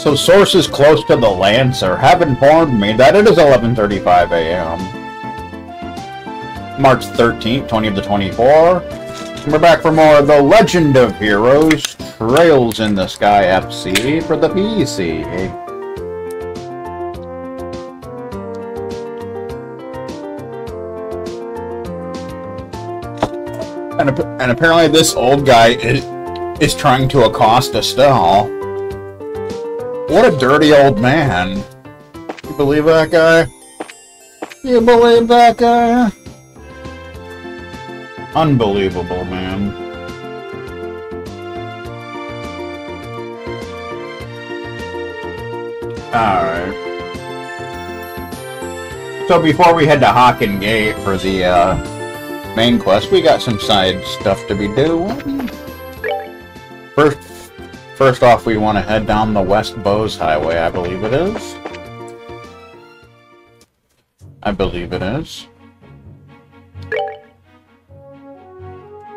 So sources close to the Lancer have informed me that it is 11:35 a.m. March 13th, 20 of the 24. And we're back for more of the Legend of Heroes Trails in the Sky FC for the PC. And apparently this old guy is trying to accost Estelle. What a dirty old man. You believe that guy? You believe that guy? Unbelievable, man. Alright. So before we head to Hocken Gate for the main quest, we got some side stuff to be doing. First off, we want to head down the West Bowes Highway, I believe it is. I believe it is.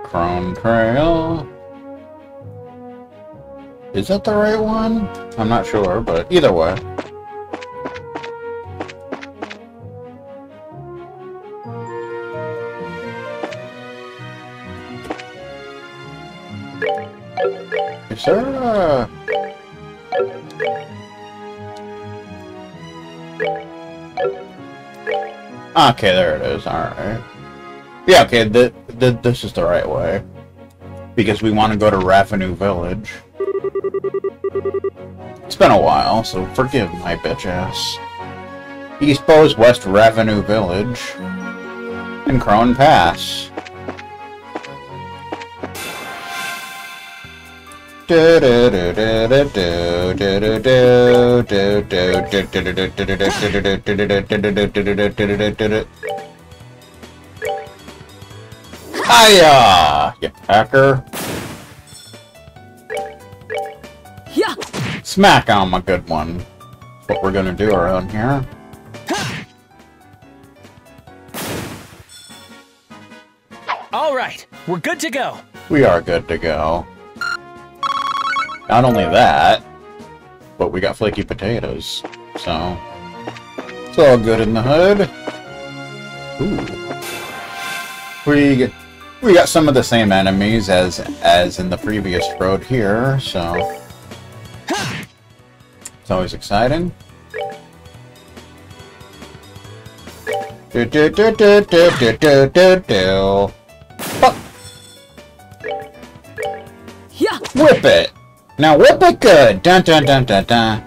Crone Trail. Is that the right one? I'm not sure, but either way. Is there a... Okay, there it is. Alright. Yeah, okay, this is the right way. Because we want to go to Ravennue Village. It's been a while, so forgive my bitch ass. East Bowes, West Ravennue Village, and Crone Pass. Hiya, you packer. Yeah. Smack on my good one. That's what we're gonna do around here. All right, we're good to go. We are good to go. Not only that, but we got flaky potatoes, so it's all good in the hood. Ooh. We got some of the same enemies as in the previous road here, so it's always exciting. Yeah. Whip it! Now whip it good! Dun dun dun dun dun.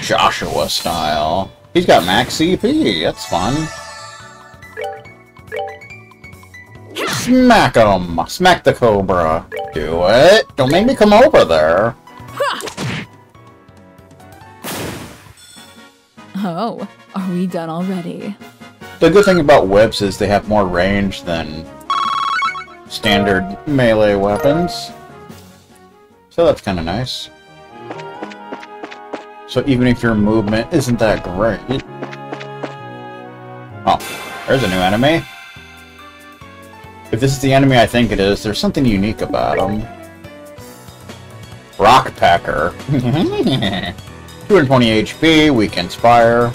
Joshua style. He's got max CP. That's fun. Smack him! Smack the cobra. Do it! Don't make me come over there. Oh, are we done already? The good thing about whips is they have more range than standard melee weapons. So that's kind of nice. So even if your movement isn't that great... Oh, there's a new enemy. If this is the enemy I think it is, there's something unique about him. Rock Packer. 220 HP, weak Inspire.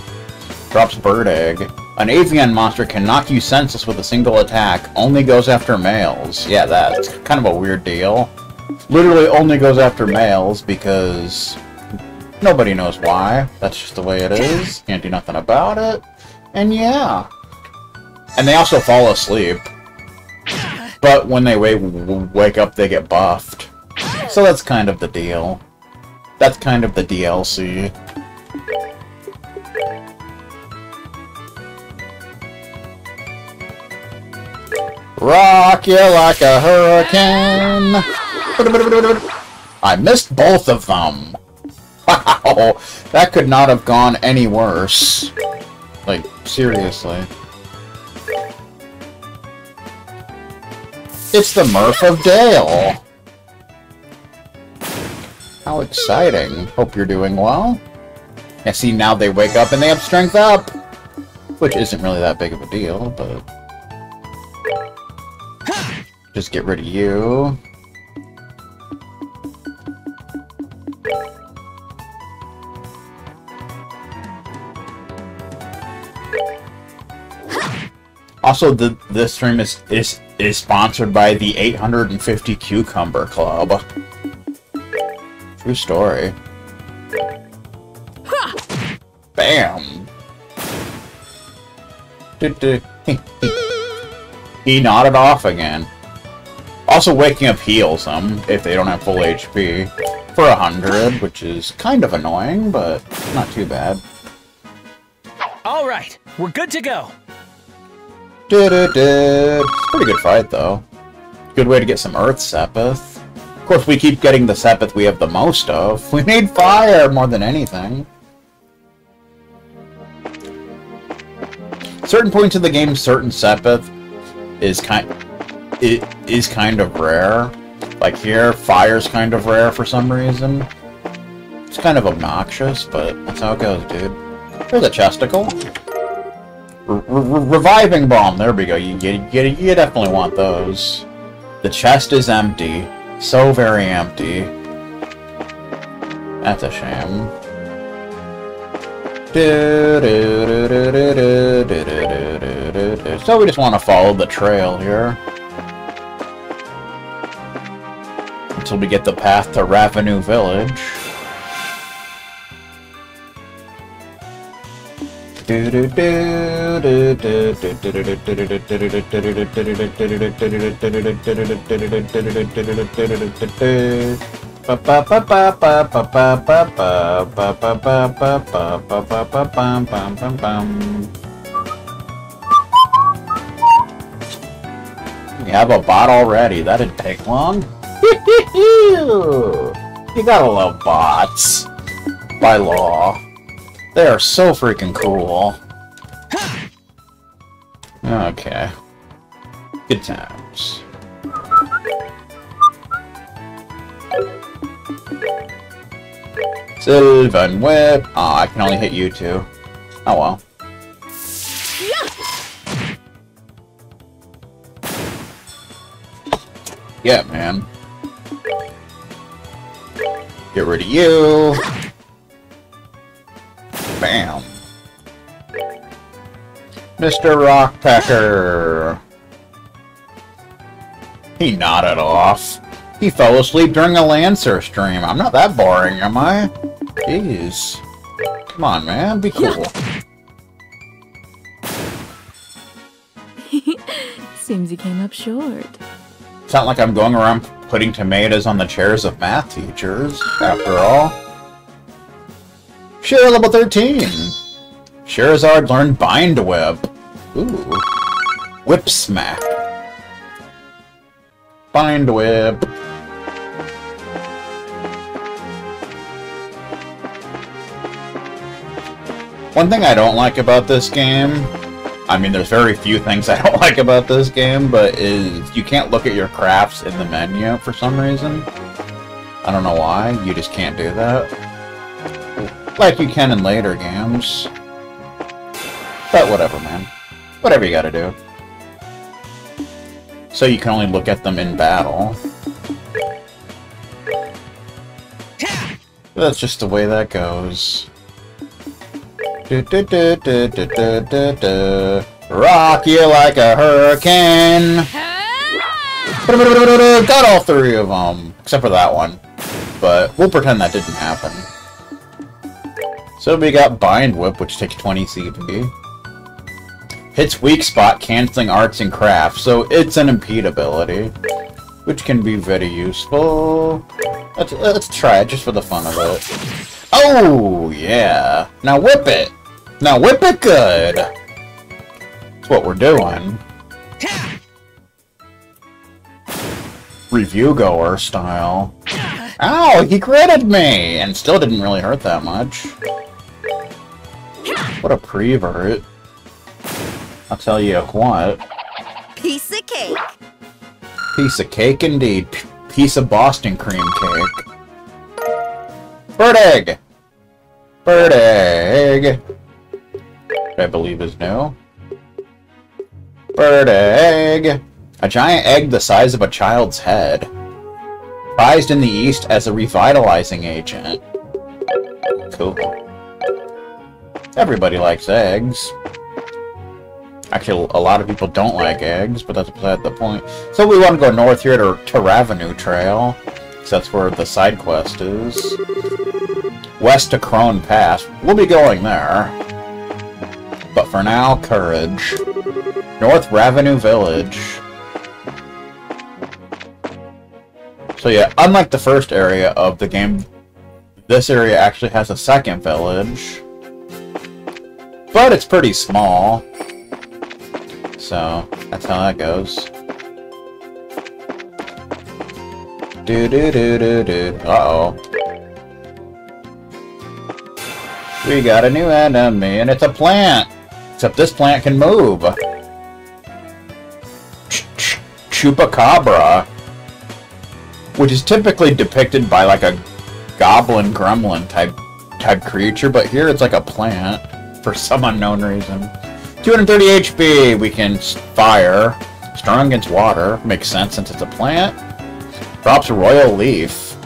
Drops Bird Egg. An avian monster can knock you senseless with a single attack. Only goes after males. Yeah, that's kind of a weird deal. Literally only goes after males because nobody knows why. That's just the way it is. Can't do nothing about it. And yeah. And they also fall asleep. But when they wake up, they get buffed. So that's kind of the deal. That's kind of the DLC. Rock you like a hurricane. I missed both of them. Wow, that could not have gone any worse. Like, seriously. It's the Murph of Dale. How exciting. Hope you're doing well. Yeah, see, now they wake up and they have strength up. Which isn't really that big of a deal, but... Just get rid of you. Also, this stream is sponsored by the 850 Cucumber Club. True story. Bam! He nodded off again. Also, waking up heals them if they don't have full HP for 100, which is kind of annoying, but not too bad. All right, we're good to go. Pretty good fight, though. Good way to get some Earth Sepith. Of course, we keep getting the Sepith we have the most of. We need fire more than anything. Certain points of the game, certain Sepith is kind of rare. Like here, fire's kind of rare for some reason. It's kind of obnoxious, but that's how it goes, dude. There's a chesticle. Reviving bomb. There we go. You definitely want those. The chest is empty. So very empty. That's a shame. So we just want to follow the trail here until we get the path to Ravennue Village. You have a bot already. That didn't take long. You gotta love bots. By law. They are so freaking cool. Okay. Good times. Sylvan Whip. Oh, I can only hit you two. Oh well. Yeah, man. Get rid of you. Bam. Mr. Rockpecker. He nodded off. He fell asleep during a Lancer stream. I'm not that boring, am I? Jeez. Come on, man. Be cool. Seems you came up short. It's not like I'm going around putting tomatoes on the chairs of math teachers, after all. Share level 13. Charizard learned Bind Whip. Ooh. Whip Smack. Bind Whip. One thing I don't like about this game, I mean there's very few things I don't like about this game, but is you can't look at your crafts in the menu for some reason. I don't know why, you just can't do that. Like you can in later games. But whatever, man. Whatever you gotta do. So you can only look at them in battle. That's just the way that goes. Rock you like a hurricane! Got all three of them. Except for that one. But we'll pretend that didn't happen. So we got Bind Whip, which takes 20 CP. Hits weak spot, canceling arts and crafts, so it's an impede ability, which can be very useful. Let's try it just for the fun of it. Oh yeah! Now whip it. Now whip it good. That's what we're doing. Review goer style. Ow! He critted me, and still didn't really hurt that much. What a prevert. I'll tell you what. Piece of cake. Piece of cake indeed. Piece of Boston cream cake. Bird egg! Bird egg! I believe is new. Bird egg! A giant egg the size of a child's head. Prized in the East as a revitalizing agent. Cool. Everybody likes eggs. Actually, a lot of people don't like eggs, but that's beside the point. So we want to go north here to Ravennue Trail, because that's where the side quest is. West to Crone Pass. We'll be going there. But for now, Courage. North Ravennue Village. So yeah, unlike the first area of the game, this area actually has a second village. But it's pretty small. So, that's how that goes. Uh-oh. We got a new enemy, and it's a plant! Except this plant can move. Chupacabra. Which is typically depicted by like a goblin gremlin type creature, but here it's like a plant for some unknown reason. 230 HP, we can fire. Strong against water, makes sense since it's a plant. Drops Royal Leaf.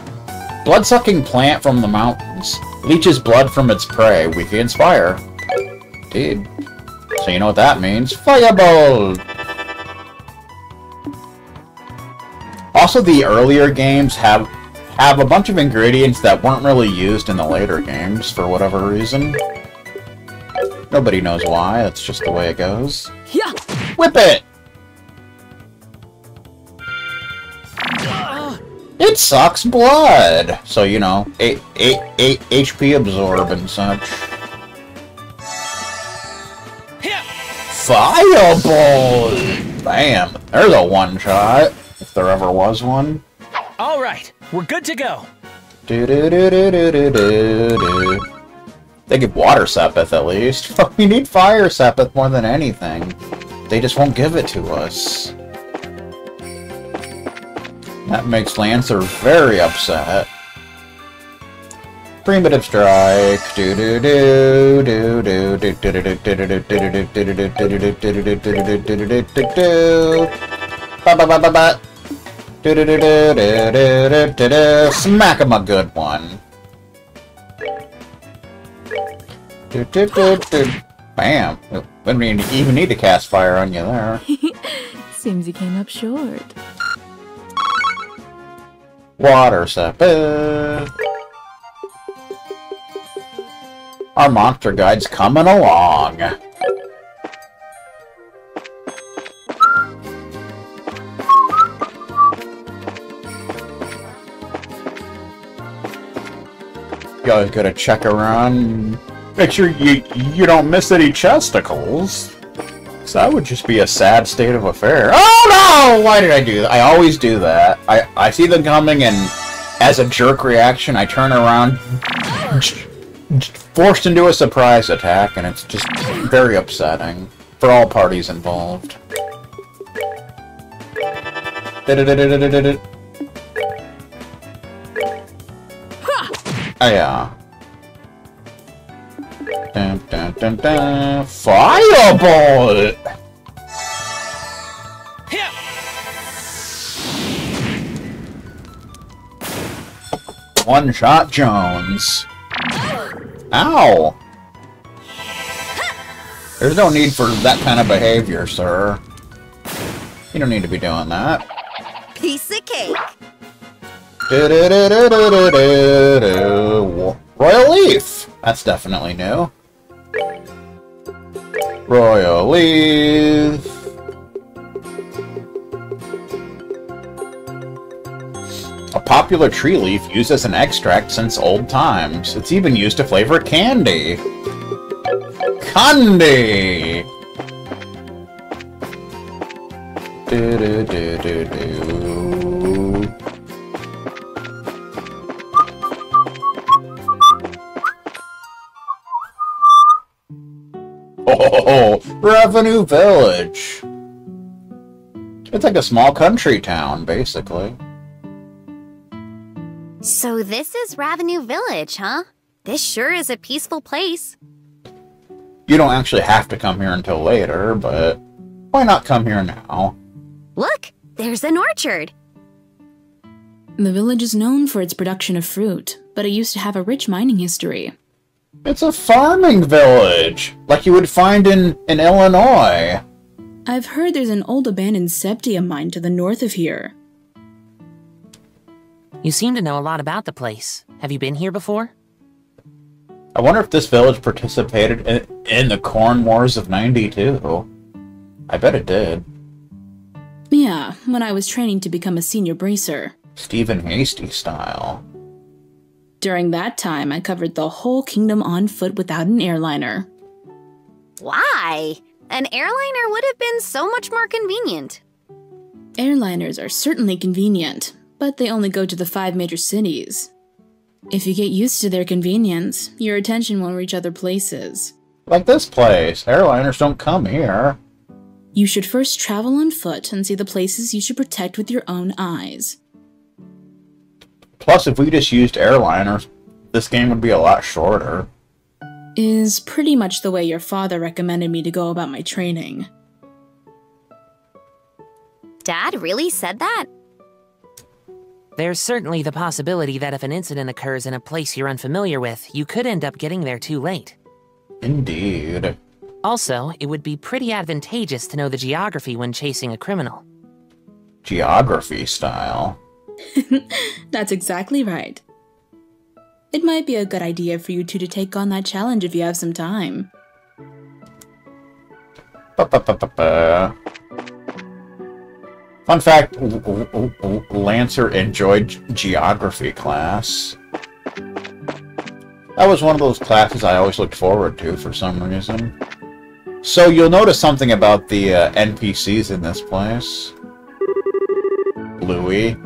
Blood-sucking plant from the mountains. Leeches blood from its prey, weak against fire. Indeed. So you know what that means. Fireball! Also, the earlier games have a bunch of ingredients that weren't really used in the later games, for whatever reason. Nobody knows why, that's just the way it goes. Yeah. Whip it! It sucks blood! So, you know, 8 HP absorb and such. Fireball! Bam! There's a one-shot, if there ever was one. Alright, we're good to go. They give water Sepith at least. But we need fire Sepith more than anything. They just won't give it to us. That makes Lancer very upset. Primitive Strike. Smack him a good one. Bam! We didn't even need to cast fire on you there. Seems you came up short. Water Sepith. Our monster guide's coming along. You always gotta check around. Make sure you don't miss any chesticles. So that would just be a sad state of affair. Oh no! Why did I do that? I always do that. I see them coming and as a jerk reaction I turn around, forced into a surprise attack, and it's just very upsetting for all parties involved. Oh yeah. Dun, dun, dun, dun. Fireball! One shot Jones. Ow! There's no need for that kind of behavior, sir. You don't need to be doing that. Piece of cake. Royal Leaf! That's definitely new. Royal Leaf. A popular tree leaf used as an extract since old times. It's even used to flavor candy. Candy! Oh, Ravennue Village. It's like a small country town, basically. So this is Ravennue Village, huh? This sure is a peaceful place. You don't actually have to come here until later, but why not come here now? Look, there's an orchard. The village is known for its production of fruit, but it used to have a rich mining history. It's a farming village, like you would find in Illinois. I've heard there's an old abandoned septium mine to the north of here. You seem to know a lot about the place. Have you been here before? I wonder if this village participated in the Corn Wars of '92. I bet it did. Yeah, when I was training to become a senior bracer. Stephen Hasty style. During that time, I covered the whole kingdom on foot without an airliner. Why? An airliner would have been so much more convenient. Airliners are certainly convenient, but they only go to the 5 major cities. If you get used to their convenience, your attention won't reach other places. Like this place. Airliners don't come here. You should first travel on foot and see the places you should protect with your own eyes. Plus, if we just used airliners, this game would be a lot shorter. Is pretty much the way your father recommended me to go about my training. Dad really said that? There's certainly the possibility that if an incident occurs in a place you're unfamiliar with, you could end up getting there too late. Indeed. Also, it would be pretty advantageous to know the geography when chasing a criminal. Geography style. That's exactly right. It might be a good idea for you two to take on that challenge if you have some time. Ba-ba-ba-ba-ba. Fun fact, Lancer enjoyed geography class. That was one of those classes I always looked forward to for some reason. So you'll notice something about the NPCs in this place. Louis.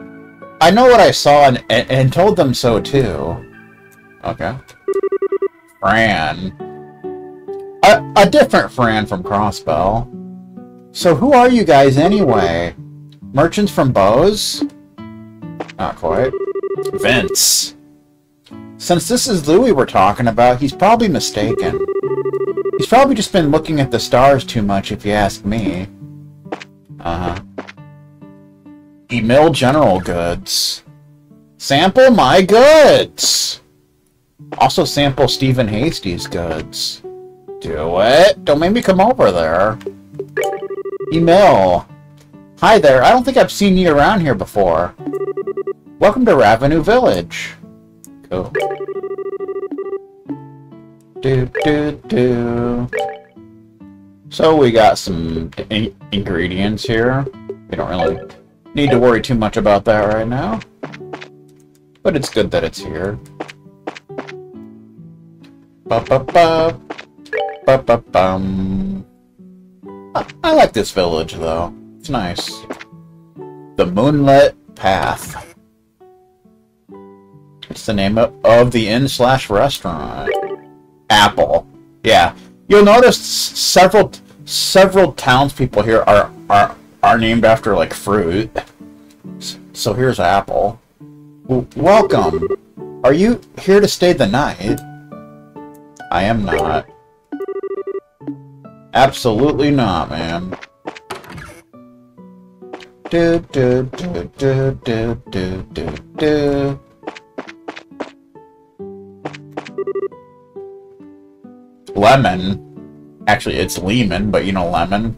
I know what I saw and told them so too. Okay. Fran. A different Fran from Crossbell. So who are you guys anyway? Merchants from Bose? Not quite. Vince. Since this is Louis we're talking about, he's probably mistaken. He's probably just been looking at the stars too much, if you ask me. Uh-huh. Emil General Goods. Sample my goods! Also sample Stephen Hasty's goods. Do it! Don't make me come over there. Emil. Hi there, I don't think I've seen you around here before. Welcome to Ravennue Village. Cool. So we got some ingredients here. We don't really need to worry too much about that right now. But it's good that it's here. Ba-ba-ba. Ba-ba-bum. I like this village, though. It's nice. The Moonlit Path. It's the name of the inn/restaurant. Apple. Yeah. You'll notice several townspeople here are named after, like, fruit. So here's Apple. Welcome. Are you here to stay the night? I am not. Absolutely not, man. Do do do do do do do do. Lemon. Actually, it's Lehman, but you know Lemon.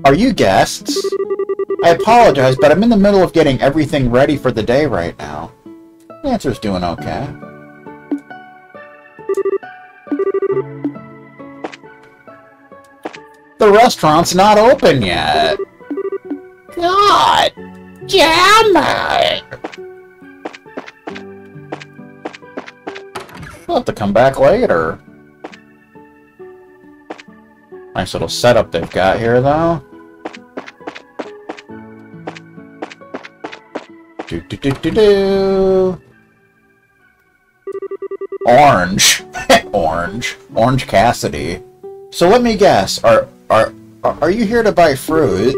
Are you guests? I apologize, but I'm in the middle of getting everything ready for the day right now. Lancer's doing okay. The restaurant's not open yet. God damn it! We'll have to come back later. Nice little setup they've got here, though. Do-do-do-do-do. Orange. Orange Cassidy. So let me guess, are you here to buy fruit?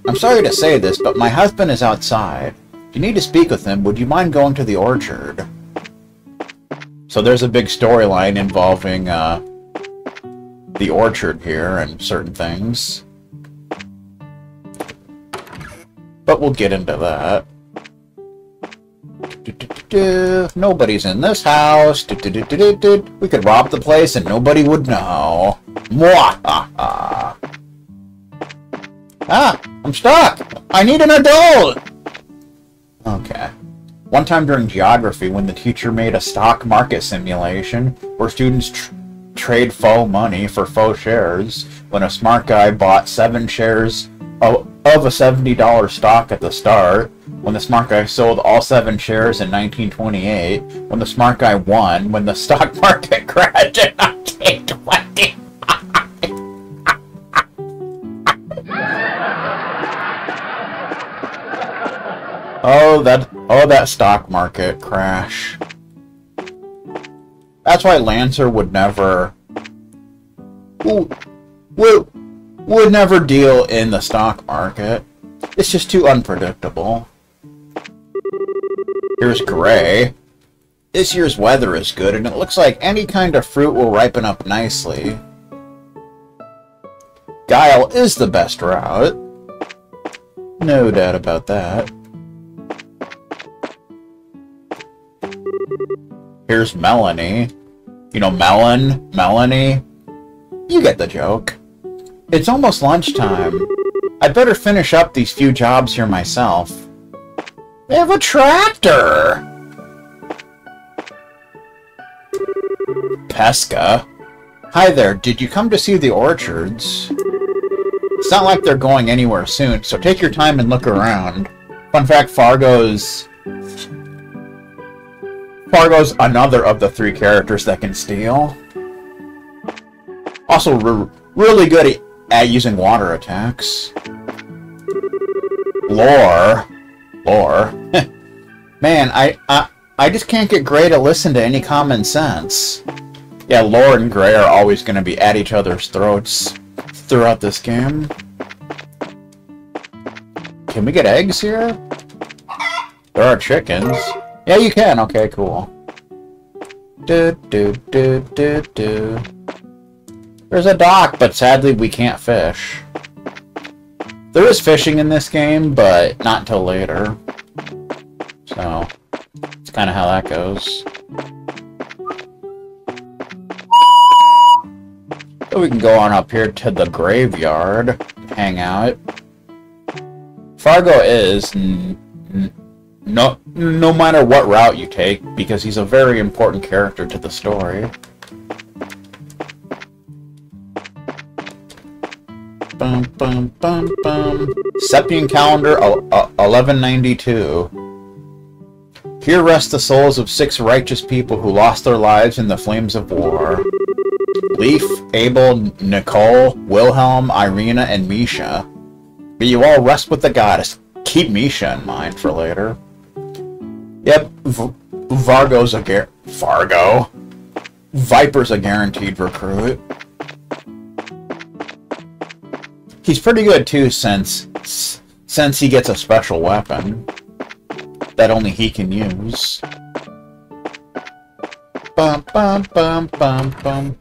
I'm sorry to say this, but my husband is outside. If you need to speak with him, would you mind going to the orchard? So there's a big storyline involving, the orchard here and certain things. But we'll get into that. Nobody's in this house. We could rob the place and nobody would know. Mwahaha. Ah! I'm stuck! I need an adult! Okay. One time during geography, when the teacher made a stock market simulation where students trade faux money for faux shares, when a smart guy bought 7 shares of a $70 stock at the start, when the smart guy sold all 7 shares in 1928, when the smart guy won, when the stock market crashed in 1920. Oh, that stock market crash. That's why Lancer would never would never deal in the stock market. It's just too unpredictable. Here's Gray. This year's weather is good, and it looks like any kind of fruit will ripen up nicely. Guile is the best route. No doubt about that. Here's Melanie. You know, Melanie? You get the joke. It's almost lunchtime. I'd better finish up these few jobs here myself. They have a tractor! Pesca. Hi there, did you come to see the orchards? It's not like they're going anywhere soon, so take your time and look around. Fun fact, Fargo's another of the 3 characters that can steal. Also, really good at using water attacks. Lore. Man, I just can't get Gray to listen to any common sense. Yeah, Lore and Gray are always going to be at each other's throats throughout this game. Can we get eggs here? There are chickens. Yeah, you can. Okay, cool. There's a dock, but sadly we can't fish. There is fishing in this game, but not until later. So, it's kind of how that goes. So we can go on up here to the graveyard, hang out. Fargo is, no matter what route you take, because he's a very important character to the story. Bum, bum, bum, bum. Septian calendar 1192. Here rest the souls of 6 righteous people who lost their lives in the flames of war. Leif, Abel, Nicole, Wilhelm, Irina, and Misha. May you all rest with the goddess. Keep Misha in mind for later. Yep, Viper's a guaranteed recruit. He's pretty good too, since he gets a special weapon that only he can use. Bum bum bum bum bum.